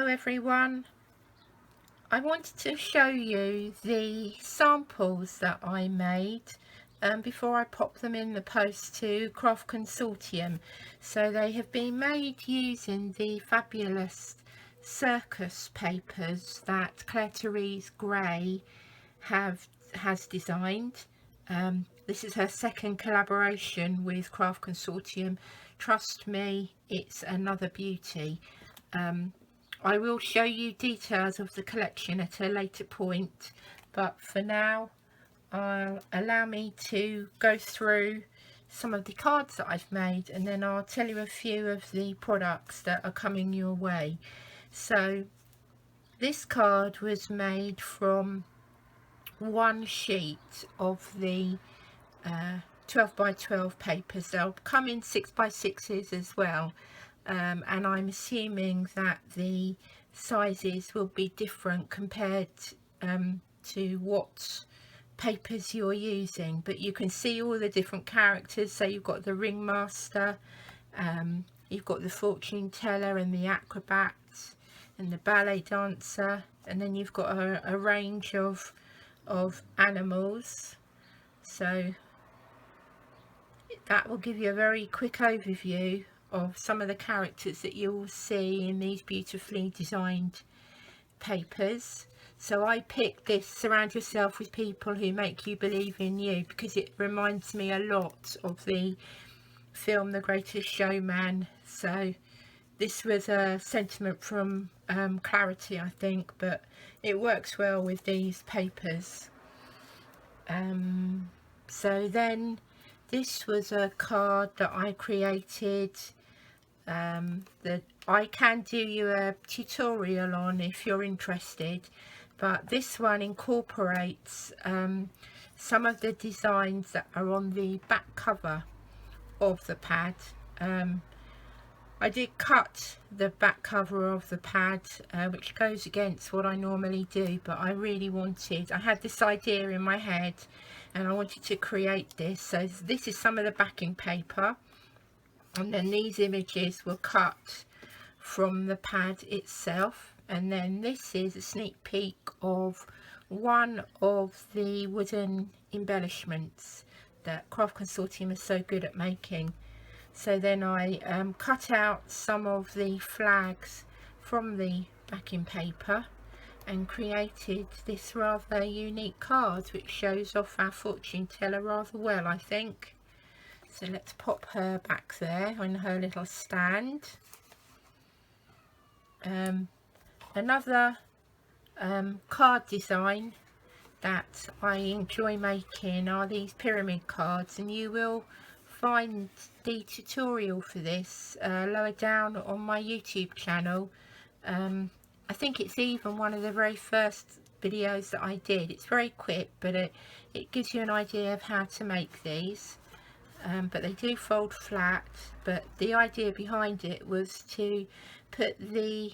Hello everyone, I wanted to show you the samples that I made before I pop them in the post to Craft Consortium. So they have been made using the fabulous Circus papers that Clare Therese Gray has designed. This is her second collaboration with Craft Consortium. Trust me, it's another beauty. I will show you details of the collection at a later point, but for now allow me to go through some of the cards that I've made, and then I'll tell you a few of the products that are coming your way. So this card was made from one sheet of the 12 by 12 papers. They'll come in 6 by 6s as well. And I'm assuming that the sizes will be different compared to what papers you're using, but you can see all the different characters. So you've got the ringmaster, you've got the fortune teller and the acrobat and the ballet dancer, and then you've got a range of animals. So that will give you a very quick overview of some of the characters that you'll see in these beautifully designed papers. So I picked this Surround Yourself with People Who Make You Believe in You because it reminds me a lot of the film The Greatest Showman. So this was a sentiment from Clarity, I think, but it works well with these papers. So then this was a card that I created that I can do you a tutorial on if you're interested, but this one incorporates some of the designs that are on the back cover of the pad. I did cut the back cover of the pad, which goes against what I normally do, but I had this idea in my head and I wanted to create this. So this is some of the backing paper, and then these images were cut from the pad itself, and then this is a sneak peek of one of the wooden embellishments that Craft Consortium is so good at making. So then I cut out some of the flags from the backing paper and created this rather unique card, which shows off our fortune teller rather well, I think. So let's pop her back there on her little stand. Another card design that I enjoy making are these pyramid cards, and you will find the tutorial for this lower down on my YouTube channel. I think it's even one of the very first videos that I did. It's very quick, but it gives you an idea of how to make these. But they do fold flat, but the idea behind it was to put the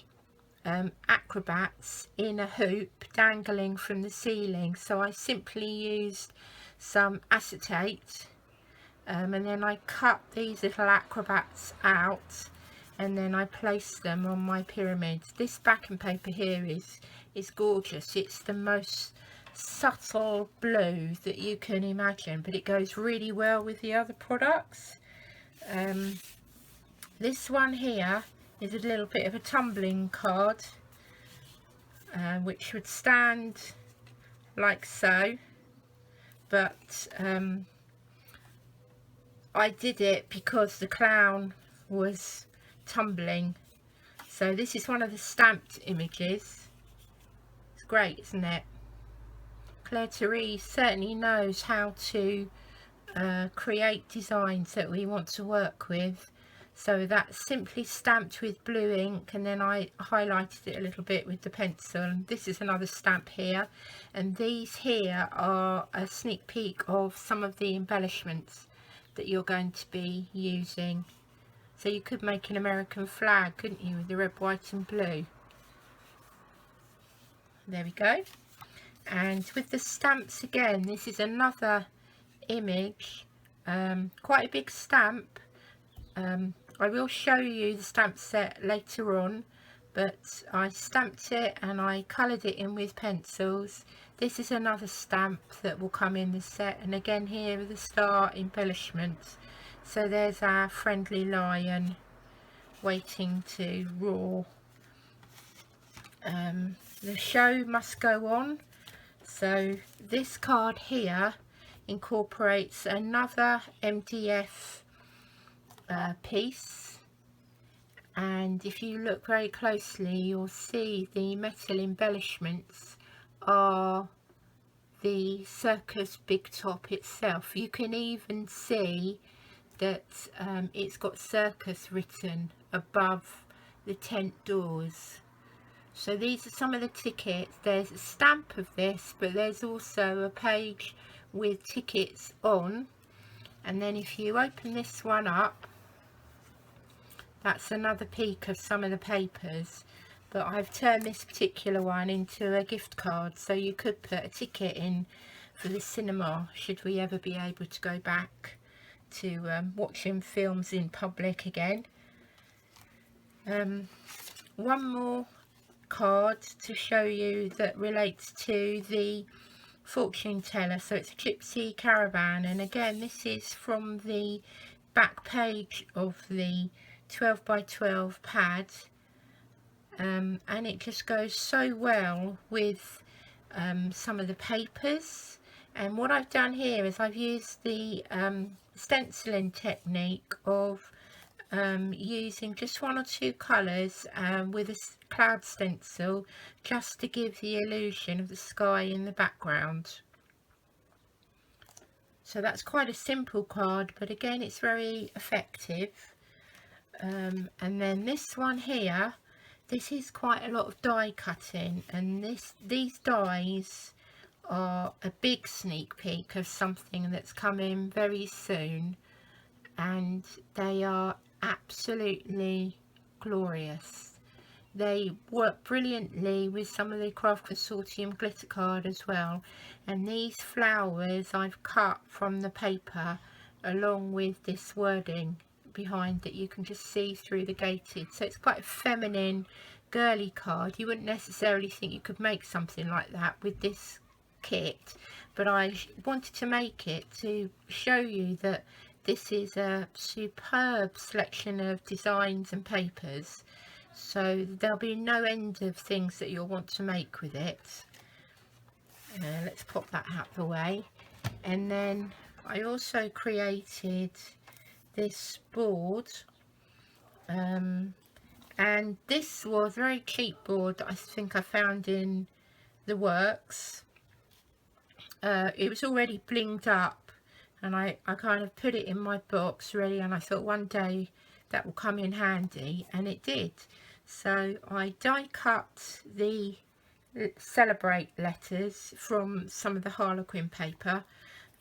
acrobats in a hoop dangling from the ceiling. So I simply used some acetate, and then I cut these little acrobats out, and then I placed them on my pyramids. This backing paper here is gorgeous. It's the most subtle blue that you can imagine, but it goes really well with the other products. This one here is a little bit of a tumbling card, which would stand like so, but I did it because the clown was tumbling. So this is one of the stamped images. It's great, isn't it? Clare Therese certainly knows how to create designs that we want to work with. So that's simply stamped with blue ink, and then I highlighted it a little bit with the pencil. This is another stamp here, and these here are a sneak peek of some of the embellishments that you're going to be using. So you could make an American flag, couldn't you, with the red, white and blue. There we go. And with the stamps again, this is another image, quite a big stamp. I will show you the stamp set later on, but I stamped it and I coloured it in with pencils. This is another stamp that will come in the set, and again here are the star embellishments. So there's our friendly lion waiting to roar. The show must go on. So this card here incorporates another MDF piece, and if you look very closely you'll see the metal embellishments are the Circus big top itself. You can even see that it's got Circus written above the tent doors. So these are some of the tickets. There's a stamp of this, but there's also a page with tickets on, and then if you open this one up, that's another peek of some of the papers. But I've turned this particular one into a gift card, so you could put a ticket in for the cinema should we ever be able to go back to watching films in public again. One more card to show you that relates to the fortune teller. So it's a gypsy caravan, and again this is from the back page of the 12 by 12 pad, and it just goes so well with some of the papers. And what I've done here is I've used the stenciling technique of using just one or two colours with a cloud stencil, just to give the illusion of the sky in the background. So that's quite a simple card, but again it's very effective. And then this one here, this is quite a lot of die cutting, and these dies are a big sneak peek of something that's coming very soon, and they are absolutely glorious. They work brilliantly with some of the Craft Consortium glitter card as well, and these flowers I've cut from the paper along with this wording behind that you can just see through the gated. So it's quite a feminine, girly card. You wouldn't necessarily think you could make something like that with this kit, but I wanted to make it to show you that this is a superb selection of designs and papers, so there'll be no end of things that you'll want to make with it. Let's pop that out of the way. And then I also created this board, and this was a very cheap board that I think I found in the works. It was already blinged up, and I kind of put it in my box ready, and I thought one day that will come in handy, and it did. So I die cut the Celebrate letters from some of the Harlequin paper,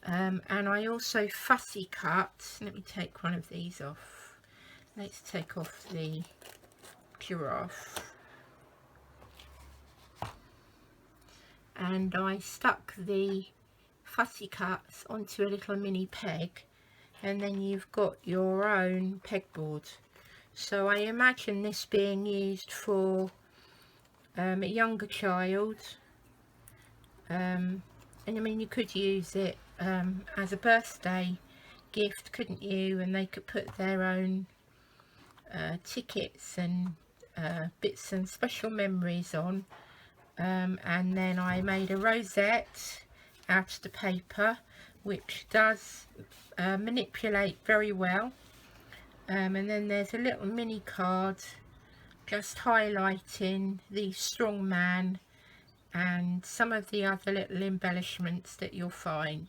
and I also fussy cut. Let me take one of these off. Let's take off the giraffe, and I stuck the fussy cuts onto a little mini peg, and then you've got your own pegboard. So I imagine this being used for a younger child, and I mean you could use it as a birthday gift, couldn't you? And they could put their own tickets and bits and special memories on. And then I made a rosette out of the paper, which does manipulate very well. And then there's a little mini card just highlighting the strong man and some of the other little embellishments that you'll find.